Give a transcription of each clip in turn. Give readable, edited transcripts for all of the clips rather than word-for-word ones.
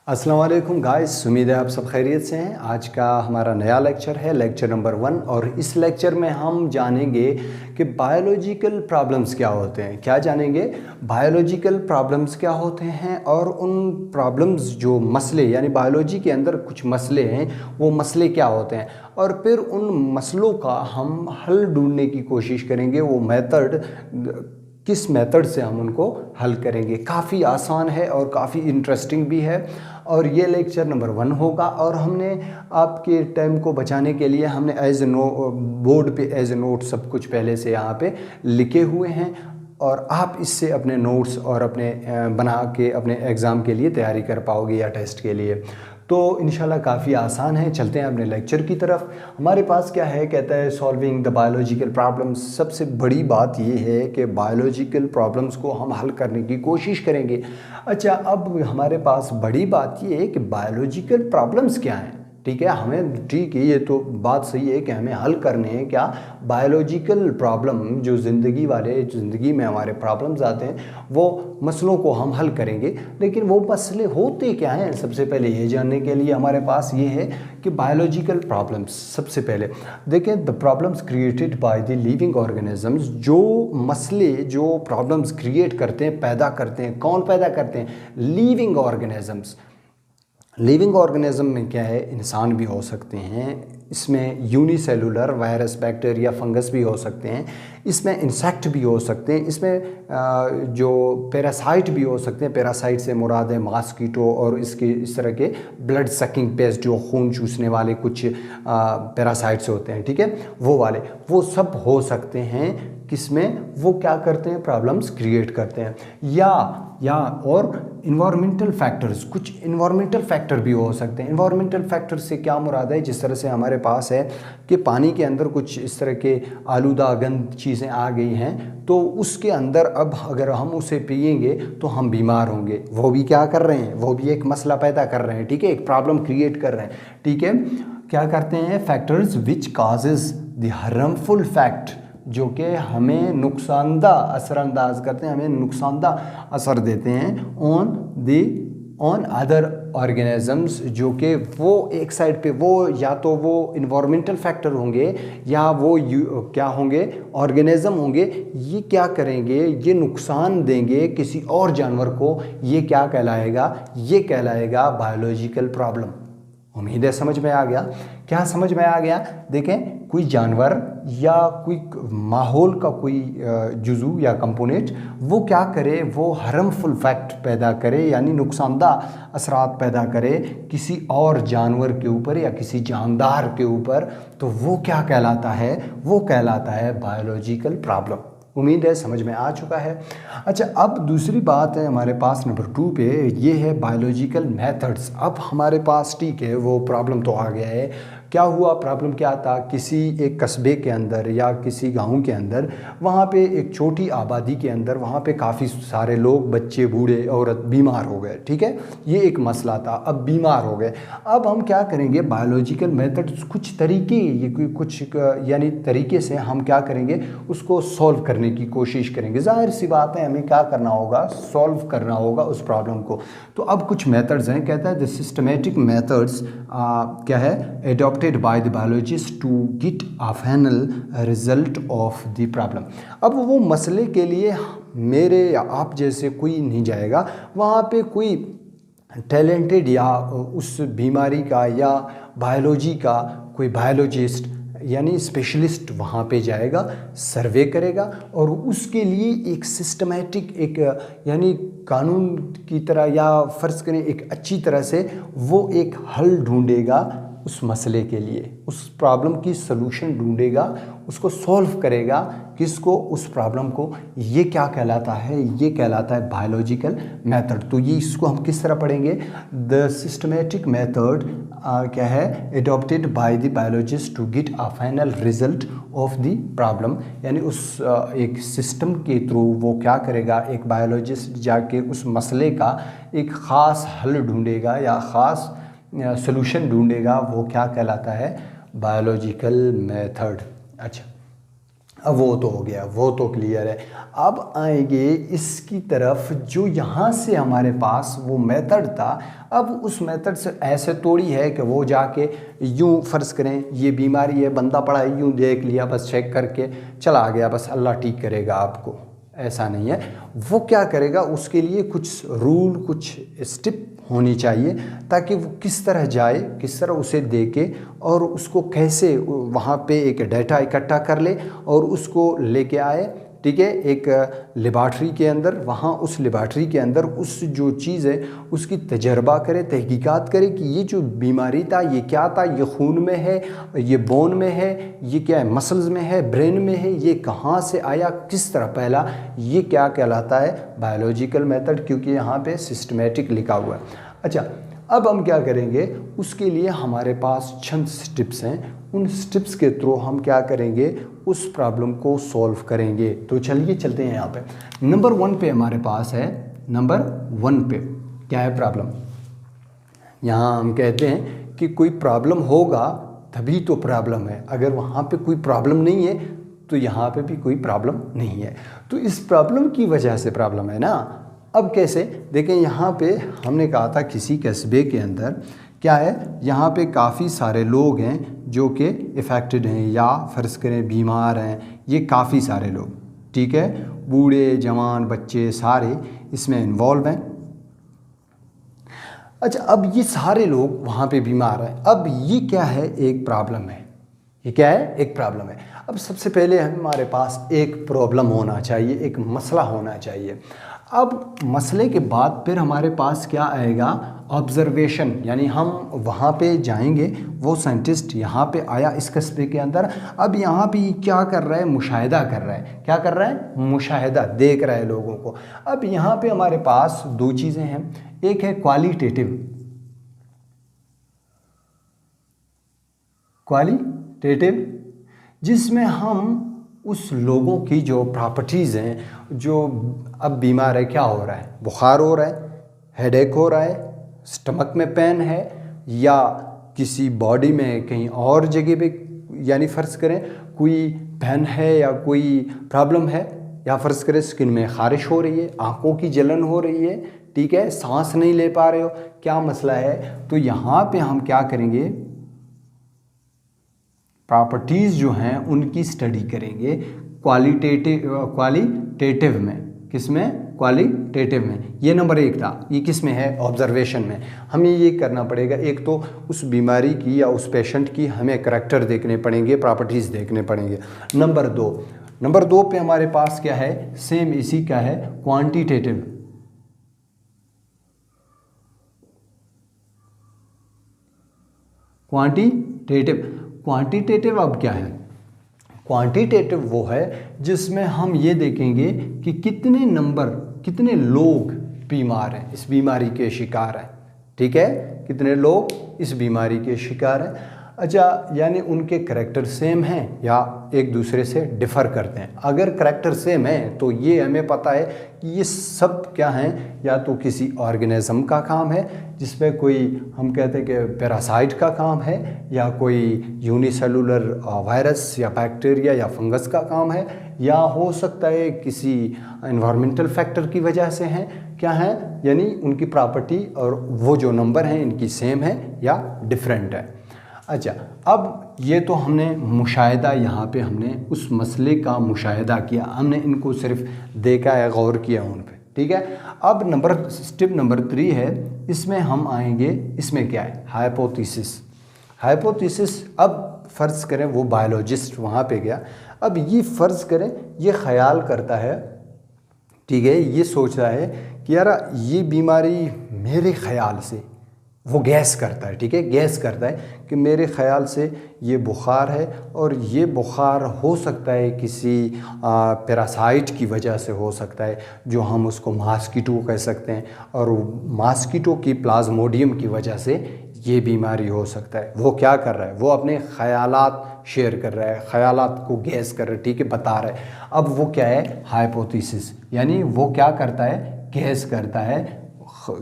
अस्सलाम वालेकुम गाइस, उम्मीद है आप सब खैरियत से हैं। आज का हमारा नया लेक्चर है, लेक्चर नंबर 1। और इस लेक्चर में हम जानेंगे कि बायोलॉजिकल प्रॉब्लम्स क्या होते हैं। क्या जानेंगे? बायोलॉजिकल प्रॉब्लम्स क्या होते हैं और उन प्रॉब्लम्स जो मसले यानी बायोलॉजी के अंदर कुछ मसले हैं, वो मसले क्या होते हैं, और फिर उन मसलों का हम हल ढूंढने की कोशिश करेंगे। वो मेथड, किस मेथड से हम उनको हल करेंगे। काफ़ी आसान है और काफ़ी इंटरेस्टिंग भी है। और ये लेक्चर नंबर 1 होगा। और हमने आपके टाइम को बचाने के लिए हमने बोर्ड पे एज ए नोट सब कुछ पहले से यहाँ पे लिखे हुए हैं, और आप इससे अपने नोट्स और अपने बना के अपने एग्ज़ाम के लिए तैयारी कर पाओगे या टेस्ट के लिए। तो इंशाल्लाह काफ़ी आसान है। चलते हैं अपने लेक्चर की तरफ। हमारे पास क्या है, कहता है सॉल्विंग द बायोलॉजिकल प्रॉब्लम्स। सबसे बड़ी बात ये है कि बायोलॉजिकल प्रॉब्लम्स को हम हल करने की कोशिश करेंगे। अच्छा, अब हमारे पास बड़ी बात ये है कि बायोलॉजिकल प्रॉब्लम्स क्या हैं। ठीक है, हमें ठीक है, ये तो बात सही है कि हमें हल करने हैं क्या बायोलॉजिकल प्रॉब्लम। जो ज़िंदगी में हमारे प्रॉब्लम्स आते हैं, वो मसलों को हम हल करेंगे। लेकिन वो मसले होते क्या हैं, सबसे पहले ये जानने के लिए हमारे पास ये है कि बायोलॉजिकल प्रॉब्लम्स, सबसे पहले देखें, the problems created by the living organisms. जो मसले, जो प्रॉब्लम्स क्रिएट करते हैं, पैदा करते हैं, कौन पैदा करते हैं? Living organisms. लिविंग ऑर्गेनिज्म में क्या है, इंसान भी हो सकते हैं, इसमें यूनिसेलुलर वायरस, बैक्टीरिया, फंगस भी हो सकते हैं, इसमें इंसेक्ट भी हो सकते हैं, इसमें जो पैरासाइट भी हो सकते हैं। पैरासाइट से मुराद है मॉस्किटो और इस तरह के ब्लड सकिंग पेस्ट, जो खून चूसने वाले कुछ पैरासाइट्स होते हैं, ठीक है, वो वाले, वो सब हो सकते हैं। किसमें? वो क्या करते हैं, प्रॉब्लम्स क्रिएट करते हैं। या और इन्वायरमेंटल फैक्टर्स, कुछ इन्वायरमेंटल फैक्टर भी हो सकते हैं। इन्वायरमेंटल फैक्टर से क्या मुराद है? जिस तरह से हमारे पास है कि पानी के अंदर कुछ इस तरह के आलूदा गंद चीज़ें आ गई हैं, तो उसके अंदर अब अगर हम उसे पिएंगे तो हम बीमार होंगे। वो भी क्या कर रहे हैं, वो भी एक मसला पैदा कर रहे हैं, ठीक है, एक प्रॉब्लम क्रिएट कर रहे हैं, ठीक है। क्या करते हैं? Factors which causes the harmful fact, जो कि हमें नुकसानदा असरअंदाज करते हैं, हमें नुकसानदा असर देते हैं ऑन अदर ऑर्गेनिजम्स। जो कि वो एक साइड पे, वो या तो वो इन्वायरमेंटल फैक्टर होंगे या वो क्या होंगे, ऑर्गेनिज्म होंगे। ये क्या करेंगे, ये नुकसान देंगे किसी और जानवर को। ये क्या कहलाएगा? ये कहलाएगा बायोलॉजिकल प्रॉब्लम। उम्मीद है समझ में आ गया। क्या समझ में आ गया? देखें, कोई जानवर या कोई माहौल का कोई जुज़ू या कंपोनेंट, वो क्या करे, वो हार्मफुल फैक्ट पैदा करे, यानी नुकसानदाह असरात पैदा करे किसी और जानवर के ऊपर या किसी जानदार के ऊपर, तो वो क्या कहलाता है? वो कहलाता है बायोलॉजिकल प्रॉब्लम। उम्मीद है समझ में आ चुका है। अच्छा, अब दूसरी बात है हमारे पास नंबर 2 पे, ये है बायोलॉजिकल मेथड्स। अब हमारे पास, ठीक है, वो प्रॉब्लम तो आ गया है। क्या हुआ, प्रॉब्लम क्या था? किसी एक कस्बे के अंदर या किसी गांव के अंदर, वहाँ पे एक छोटी आबादी के अंदर, वहाँ पे काफ़ी सारे लोग, बच्चे, बूढ़े, औरत बीमार हो गए, ठीक है, ये एक मसला था। अब बीमार हो गए, अब हम क्या करेंगे? बायोलॉजिकल मेथड, कुछ तरीके, ये कुछ यानी तरीके से हम क्या करेंगे, उसको सॉल्व करने की कोशिश करेंगे। जाहिर सी बात है, हमें क्या करना होगा, सॉल्व करना होगा उस प्रॉब्लम को। तो अब कुछ मेथड्स हैं, कहता है द सिस्टमेटिक मेथड्स क्या है, adopted by the biologist to get a final result of the problem. अब वो मसले के लिए मेरे या आप जैसे कोई नहीं जाएगा, वहाँ पे कोई टैलेंटेड या उस बीमारी का या बायोलॉजी का कोई बायोलॉजिस्ट यानी स्पेशलिस्ट वहाँ पे जाएगा, सर्वे करेगा, और उसके लिए एक सिस्टमेटिक, एक यानी कानून की तरह, या फ़र्ज़ करें एक अच्छी तरह से, वो एक हल ढूंढेगा उस मसले के लिए, उस प्रॉब्लम की सलूशन ढूंढेगा, उसको सॉल्व करेगा। किसको? उस प्रॉब्लम को। ये क्या कहलाता है? ये कहलाता है बायोलॉजिकल मेथड। तो ये इसको हम किस तरह पढ़ेंगे? द सिस्टमेटिक मेथड क्या है, adopted by the biologist to get a final result of the problem. यानी उस एक सिस्टम के थ्रू वो क्या करेगा, एक बायोलॉजिस्ट जाके उस मसले का एक ख़ास हल ढूंढेगा या ख़ास सॉल्यूशन ढूंढेगा। वो क्या कहलाता है? Biological method. अच्छा, अब वो तो हो गया, वो तो क्लियर है। अब आएंगे इसकी तरफ, जो यहाँ से हमारे पास वो मेथड था, अब उस मेथड से ऐसे थोड़ी है कि वो जाके यूँ फ़र्ज़ करें ये बीमारी है, बंदा पड़ा है, यूँ देख लिया बस, चेक करके चला गया, बस अल्लाह ठीक करेगा आपको, ऐसा नहीं है। वो क्या करेगा, उसके लिए कुछ रूल, कुछ स्टेप होनी चाहिए, ताकि वो किस तरह जाए, किस तरह उसे देखे और उसको कैसे वहाँ पे एक डाटा इकट्ठा कर ले और उसको लेके आए, ठीक है, एक लेबॉर्ट्री के अंदर, वहाँ उस लेबॉर्ट्री के अंदर उस जो चीज़ है उसकी तजर्बा करे, तहकीकात करे कि ये जो बीमारी था ये क्या था, ये खून में है, ये बोन में है, ये क्या है, मसल्स में है, ब्रेन में है, ये कहाँ से आया, किस तरह फैला, ये क्या कहलाता है, बायोलॉजिकल मेथड, क्योंकि यहाँ पे सिस्टमेटिक लिखा हुआ है। अच्छा, अब हम क्या करेंगे, उसके लिए हमारे पास चंद स्टेप्स हैं, उन स्टेप्स के थ्रू हम क्या करेंगे, उस प्रॉब्लम को सॉल्व करेंगे। तो चलिए चलते हैं यहाँ पे। नंबर 1 पे हमारे पास है, नंबर 1 पे क्या है प्रॉब्लम। यहाँ हम कहते हैं कि कोई प्रॉब्लम होगा तभी तो प्रॉब्लम है, अगर वहाँ पे कोई प्रॉब्लम नहीं है तो यहाँ पे भी कोई प्रॉब्लम नहीं है। तो इस प्रॉब्लम की वजह से प्रॉब्लम है ना। अब कैसे, देखें यहाँ पे हमने कहा था किसी कस्बे के अंदर क्या है, यहाँ पे काफ़ी सारे लोग हैं जो कि इफ़ेक्टेड हैं या फ़र्ज़ करें बीमार हैं, ये काफ़ी सारे लोग, ठीक है, बूढ़े जवान बच्चे सारे इसमें इन्वॉल्व हैं। अच्छा, अब ये सारे लोग वहाँ पे बीमार हैं, अब ये क्या है, एक प्रॉब्लम है, ये क्या है, एक प्रॉब्लम है। अब सबसे पहले हमारे पास एक प्रॉब्लम होना चाहिए, एक मसला होना चाहिए। अब मसले के बाद फिर हमारे पास क्या आएगा, ऑब्जर्वेशन, यानी हम वहाँ पे जाएंगे, वो साइंटिस्ट यहाँ पे आया इस कस्बे के अंदर, अब यहाँ पे क्या कर रहा है, मुशाहिदा कर रहा है, क्या कर रहा है, मुशाहिदा, देख रहा है लोगों को। अब यहाँ पे हमारे पास 2 चीज़ें हैं, एक है क्वालिटेटिव, जिसमें हम उस लोगों की जो प्रॉपर्टीज़ हैं, जो अब बीमार है, क्या हो रहा है, बुखार हो रहा है, हेडेक हो रहा है, स्टमक में पेन है, या किसी बॉडी में कहीं और जगह पे, यानी फ़र्ज़ करें कोई पेन है या कोई प्रॉब्लम है, या फ़र्ज़ करें स्किन में ख़ारिश हो रही है, आँखों की जलन हो रही है, ठीक है, सांस नहीं ले पा रहे हो, क्या मसला है। तो यहाँ पे हम क्या करेंगे, प्रॉपर्टीज़ जो हैं उनकी स्टडी करेंगे क्वालिटेटिव में, किसमें, क्वालिटेटिव में। ये नंबर 1 था, ये किस में है, ऑब्जर्वेशन में। हमें ये करना पड़ेगा, एक तो उस बीमारी की या उस पेशेंट की हमें करैक्टर देखने पड़ेंगे, प्रॉपर्टीज़ देखने पड़ेंगे। नंबर 2 पे हमारे पास क्या है, सेम इसी का है, क्वांटिटेटिव। क्वांटिटेटिव अब क्या है, क्वांटिटेटिव वो है जिसमें हम ये देखेंगे कि कितने लोग बीमार हैं, इस बीमारी के शिकार हैं, ठीक है, कितने लोग इस बीमारी के शिकार हैं। अच्छा, यानी उनके करैक्टर सेम हैं या एक दूसरे से डिफ़र करते हैं। अगर करैक्टर सेम है तो ये हमें पता है कि ये सब क्या हैं, या तो किसी ऑर्गेनिज्म का काम है जिसमें कोई हम कहते हैं कि पैरासाइट का काम है, या कोई यूनिसेलुलर वायरस या बैक्टीरिया या फंगस का काम है, या हो सकता है किसी एनवायरमेंटल फैक्टर की वजह से हैं, क्या है, यानी उनकी प्रॉपर्टी और वो जो नंबर हैं इनकी सेम है या डिफरेंट है। अच्छा, अब ये तो हमने मुशाहिदा, यहाँ पे हमने उस मसले का मुशाहिदा किया, हमने इनको सिर्फ देखा है, गौर किया उन पे, ठीक है। अब स्टेप नंबर 3 है, इसमें हम आएंगे, इसमें क्या है, हाइपोथेसिस। अब फ़र्ज़ करें वो बायोलॉजिस्ट वहाँ पे गया, अब ये फ़र्ज़ करें ये ख्याल करता है, ठीक है, ये सोच रहा है कि यार ये बीमारी मेरे ख़याल से, वो गैस करता है, ठीक है, गैस करता है कि मेरे ख़याल से ये बुखार है, और ये बुखार हो सकता है किसी पैरासाइट की वजह से हो सकता है, जो हम उसको मॉस्किटो कह सकते हैं, और मॉस्किटो की प्लाज्मोडियम की वजह से ये बीमारी हो सकता है। वो क्या कर रहा है, वो अपने ख़यालात शेयर कर रहा है, ख़यालात को गैस कर रहा है, ठीक है, बता रहा है। अब वो क्या है, हाइपोथेसिस, यानी वो क्या करता है, गैस करता है,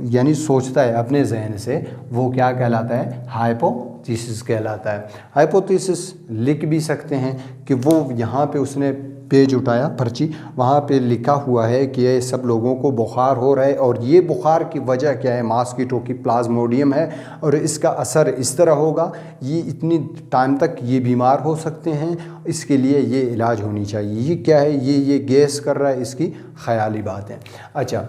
यानी सोचता है अपने जहन से, वो क्या कहलाता है, हाइपोथेसिस कहलाता है। हाइपोथेसिस लिख भी सकते हैं कि वो यहाँ पे उसने पेज उठाया पर्ची, वहाँ पे लिखा हुआ है कि ये सब लोगों को बुखार हो रहा है और ये बुखार की वजह क्या है, मॉस्किटो की प्लाज्मोडियम है और इसका असर इस तरह होगा, ये इतनी टाइम तक ये बीमार हो सकते हैं, इसके लिए ये इलाज होनी चाहिए। ये क्या है, ये गैस कर रहा है, इसकी ख्याली बात है। अच्छा,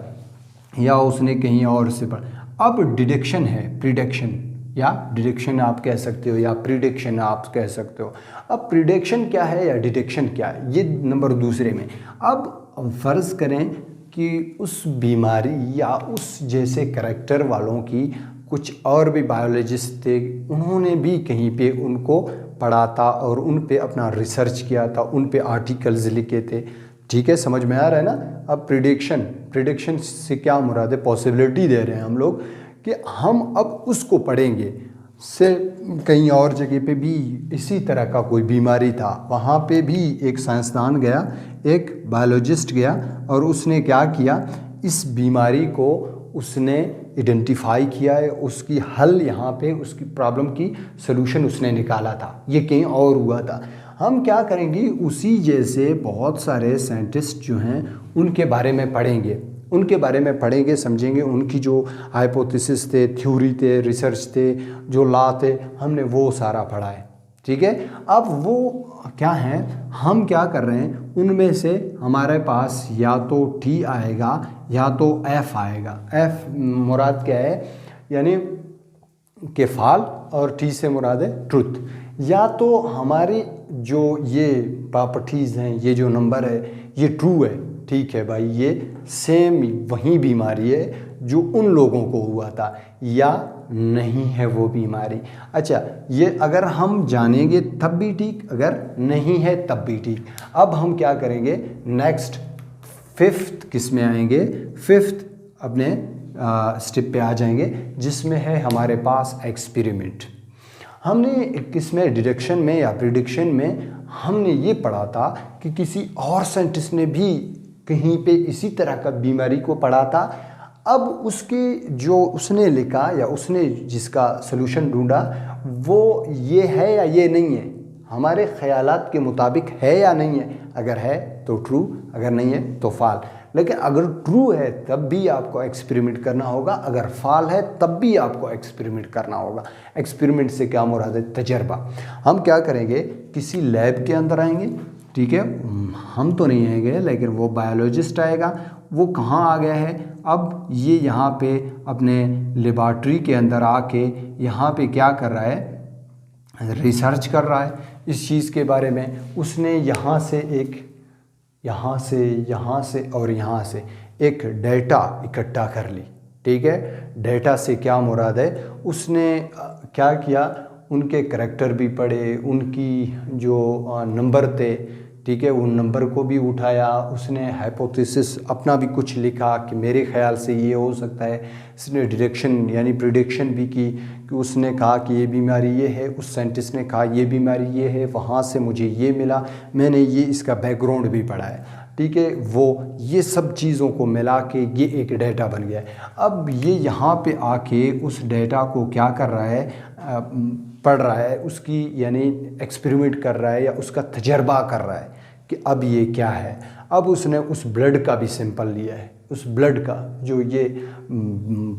या उसने कहीं और से पढ़ा। अब डिडक्शन है, प्रिडिक्शन या डिडक्शन आप कह सकते हो या प्रिडिक्शन आप कह सकते हो। अब प्रिडिक्शन क्या है या डिटेक्शन क्या है, ये नंबर दूसरे में। अब फ़र्ज़ करें कि उस बीमारी या उस जैसे करैक्टर वालों की कुछ और भी बायोलॉजिस्ट थे, उन्होंने भी कहीं पे उनको पढ़ा था और उन पे अपना रिसर्च किया था, उन पे आर्टिकल्स लिखे थे। ठीक है, समझ में आ रहा है ना। अब प्रिडिक्शन से क्या मुराद है, पॉसिबिलिटी दे रहे हैं हम लोग कि हम अब उसको पढ़ेंगे। से कहीं और जगह पे भी इसी तरह का कोई बीमारी था, वहाँ पे भी एक साइंसदान गया, एक बायोलॉजिस्ट गया और उसने क्या किया, इस बीमारी को उसने आइडेंटिफाई किया है, उसकी हल यहाँ पे, उसकी प्रॉब्लम की सलूशन उसने निकाला था। ये कहीं और हुआ था। हम क्या करेंगे, उसी जैसे बहुत सारे साइंटिस्ट जो हैं उनके बारे में पढ़ेंगे, समझेंगे, उनकी जो हाइपोथेसिस थे, थ्योरी थे, रिसर्च थे, जो लॉ थे, हमने वो सारा पढ़ा है। ठीक है, अब वो क्या है, हम क्या कर रहे हैं, उनमें से हमारे पास या तो टी आएगा या तो एफ आएगा। एफ मुराद क्या है, यानी के फाल, और टी से मुराद है ट्रुथ। या तो हमारी जो ये प्रॉपर्टीज़ हैं, ये जो नंबर है ये ट्रू है, ठीक है भाई, ये सेम वही बीमारी है जो उन लोगों को हुआ था, या नहीं है वो बीमारी। अच्छा, ये अगर हम जानेंगे तब भी ठीक, अगर नहीं है तब भी ठीक। अब हम क्या करेंगे, नेक्स्ट फिफ्थ किस में आएंगे, फिफ्थ अपने स्टेप पे आ जाएंगे, जिसमें है हमारे पास एक्सपेरिमेंट। हमने किसमें, डिडक्शन में या प्रिडिक्शन में हमने ये पढ़ा था कि किसी और साइंटिस्ट ने भी कहीं पे इसी तरह का बीमारी को पढ़ा था। अब उसके जो उसने लिखा या उसने जिसका सलूशन ढूंढा, वो ये है या ये नहीं है, हमारे ख्यालात के मुताबिक है या नहीं है। अगर है तो ट्रू, अगर नहीं है तो फाल। लेकिन अगर ट्रू है तब भी आपको एक्सपेरिमेंट करना होगा, अगर फाल है तब भी आपको एक्सपेरिमेंट करना होगा। एक्सपेरिमेंट से क्या मुराद है, तजर्बा। हम क्या करेंगे, किसी लैब के अंदर आएंगे, ठीक है, हम तो नहीं आएंगे लेकिन वो बायोलॉजिस्ट आएगा। वो कहाँ आ गया है, अब ये यहाँ पे अपने लेबॉर्ट्री के अंदर आके यहाँ पे क्या कर रहा है, रिसर्च कर रहा है इस चीज़ के बारे में। उसने यहाँ से और यहाँ से एक डेटा इकट्ठा कर ली। ठीक है, डेटा से क्या मुराद है, उसने क्या किया, उनके करैक्टर भी पढ़े, उनकी जो नंबर थे, ठीक है, उन नंबर को भी उठाया। उसने हाइपोथेसिस अपना भी कुछ लिखा कि मेरे ख्याल से ये हो सकता है। इसने डिडक्शन यानी प्रिडिक्शन भी की कि उसने कहा कि ये बीमारी ये है, उस साइंटिस्ट ने कहा ये बीमारी ये है, वहाँ से मुझे ये मिला, मैंने ये इसका बैकग्राउंड भी पढ़ा है। ठीक है, वो ये सब चीज़ों को मिला के ये एक डेटा बन गया है। अब ये यहाँ पे आके उस डेटा को क्या कर रहा है, पढ़ रहा है, उसकी यानी एक्सपेरिमेंट कर रहा है या उसका तजर्बा कर रहा है कि अब ये क्या है। अब उसने उस ब्लड का भी सैंपल लिया है, उस ब्लड का जो ये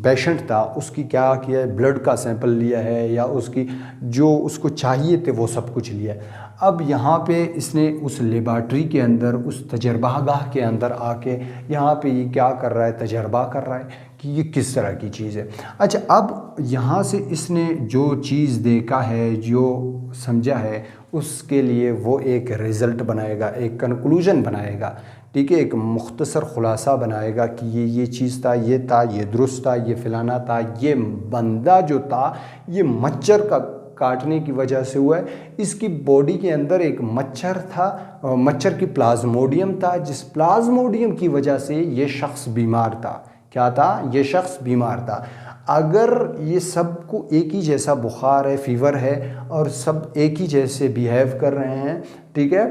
पेशेंट था उसकी क्या किया है, ब्लड का सैंपल लिया है, या उसकी जो उसको चाहिए थे वो सब कुछ लिया है। अब यहाँ पे इसने उस लेबॉर्ट्री के अंदर, उस तजर्बागाह के अंदर आके यहाँ पे ये क्या कर रहा है, तजर्बा कर रहा है कि ये किस तरह की चीज़ है। अच्छा, अब यहाँ से इसने जो चीज़ देखा है, जो समझा है, उसके लिए वो एक रिज़ल्ट बनाएगा, एक कंक्लूजन बनाएगा। ठीक है, एक मुख्तसर ख़ुलासा बनाएगा कि ये चीज़ था, ये था, ये दुरुस्त था, ये फ़लाना था, ये बंदा जो था ये मच्छर का काटने की वजह से हुआ है, इसकी बॉडी के अंदर एक मच्छर था, मच्छर की प्लाज्मोडियम था, जिस प्लाज्मोडियम की वजह से ये शख्स बीमार था। क्या था, ये शख्स बीमार था। अगर ये सबको एक ही जैसा बुखार है, फीवर है, और सब एक ही जैसे बिहेव कर रहे हैं, ठीक है,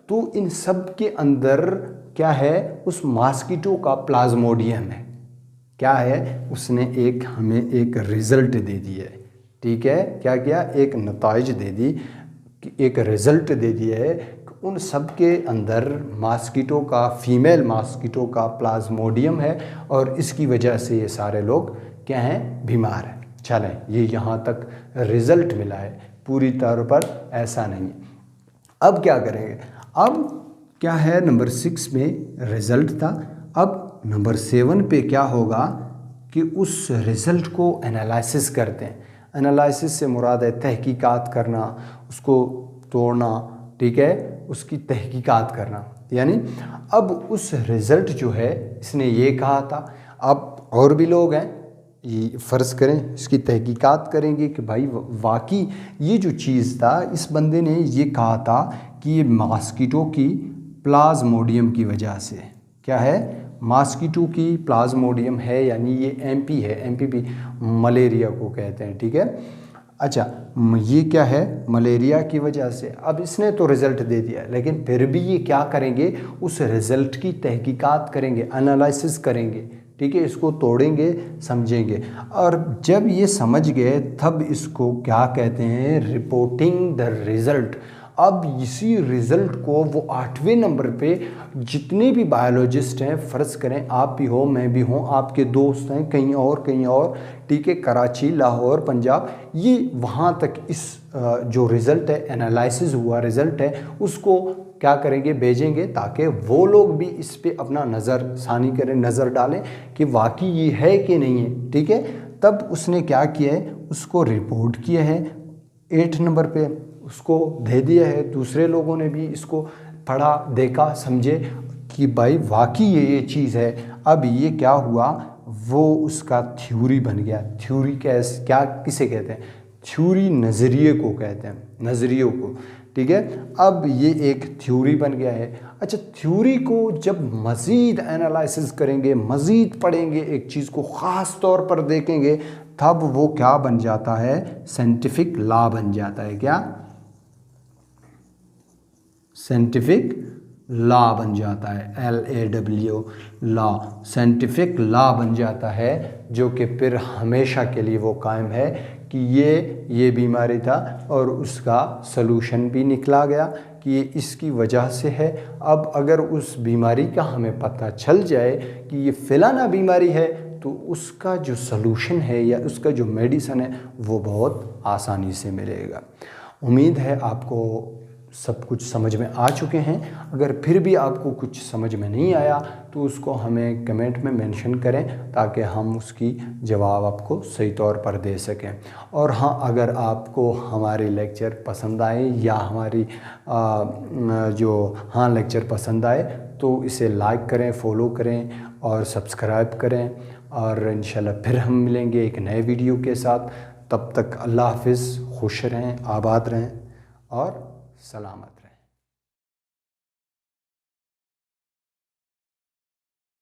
तो इन सब के अंदर क्या है, उस मॉस्किटो का प्लाज्मोडियम है। क्या है, उसने हमें एक रिज़ल्ट दे दिया है। ठीक है, क्या किया, एक नताइज दे दी, एक रिज़ल्ट दे दिया है। उन सब के अंदर मॉस्किटो का, फीमेल मॉस्किटो का प्लाज्मोडियम है और इसकी वजह से ये सारे लोग क्या हैं, बीमार हैं। चलें, ये यहाँ तक रिज़ल्ट मिला है, पूरी तौर पर ऐसा नहीं है। अब क्या करेंगे, अब क्या है, नंबर 6 में रिज़ल्ट था, अब नंबर 7 पे क्या होगा कि उस रिज़ल्ट को एनालिसिस करते हैं। एनालिसिस से मुराद है तहकीकात करना, उसको तोड़ना, ठीक है, उसकी तहकीकात करना। यानी अब उस रिज़ल्ट जो है, इसने ये कहा था, अब और भी लोग हैं, ये फ़र्ज़ करें इसकी तहकीकात करेंगे कि भाई वाकई ये जो चीज़ था, इस बंदे ने ये कहा था कि ये मॉस्किटो की प्लाज्मोडियम की वजह से, क्या है, मॉस्किटो की प्लाज्मोडियम है, यानी ये एमपी है, एमपीपी मलेरिया को कहते हैं, ठीक है। अच्छा, ये क्या है, मलेरिया की वजह से। अब इसने तो रिज़ल्ट दे दिया, लेकिन फिर भी ये क्या करेंगे, उस रिज़ल्ट की तहकीकात करेंगे, एनालिसिस करेंगे, ठीक है, इसको तोड़ेंगे, समझेंगे। और जब ये समझ गए तब इसको क्या कहते हैं, रिपोर्टिंग द रिज़ल्ट। अब इसी रिज़ल्ट को वो 8वें नंबर पे जितने भी बायोलॉजिस्ट हैं, फ़र्ज़ करें आप भी हो, मैं भी हूँ, आपके दोस्त हैं कहीं और, ठीक है, कराची, लाहौर, पंजाब, ये वहाँ तक इस जो रिज़ल्ट है, एनालिसिस हुआ रिज़ल्ट है, उसको क्या करेंगे, भेजेंगे, ताकि वो लोग भी इस पे अपना नज़र सानी करें, नज़र डालें कि वाकई ये है कि नहीं है, ठीक है। तब उसने क्या किया है, उसको रिपोर्ट किया है, 8 नंबर पे उसको दे दिया है। दूसरे लोगों ने भी इसको पढ़ा, देखा, समझे कि भाई वाकई ये चीज़ है। अब ये क्या हुआ, वो उसका थ्योरी बन गया। थ्योरी क्या किसे कहते हैं, थ्योरी नज़रिए को कहते हैं, नज़रियों को, ठीक है। अब ये एक थ्योरी बन गया है। अच्छा, थ्योरी को जब मज़ीद एनालिसिस करेंगे, मज़ीद पढ़ेंगे, एक चीज़ को ख़ास तौर पर देखेंगे, तब वो क्या बन जाता है, साइंटिफिक लॉ बन जाता है। क्या, साइंटिफिक लॉ बन जाता है, LAW लॉ, साइंटिफिक लॉ बन जाता है, जो कि फिर हमेशा के लिए वो कायम है कि ये बीमारी था और उसका सलूशन भी निकला गया कि ये इसकी वजह से है। अब अगर उस बीमारी का हमें पता चल जाए कि ये फ़लाना बीमारी है, तो उसका जो सलूशन है या उसका जो मेडिसन है, वो बहुत आसानी से मिलेगा। उम्मीद है आपको सब कुछ समझ में आ चुके हैं। अगर फिर भी आपको कुछ समझ में नहीं आया तो उसको हमें कमेंट में मेंशन करें, ताकि हम उसकी जवाब आपको सही तौर पर दे सकें। और हाँ, अगर आपको हमारे लेक्चर पसंद आए या हमारी लेक्चर पसंद आए, तो इसे लाइक करें, फॉलो करें और सब्सक्राइब करें। और इंशाल्लाह फिर हम मिलेंगे एक नए वीडियो के साथ। तब तक अल्लाह हाफ़िज़, खुश रहें, आबाद रहें और सलामत रहें।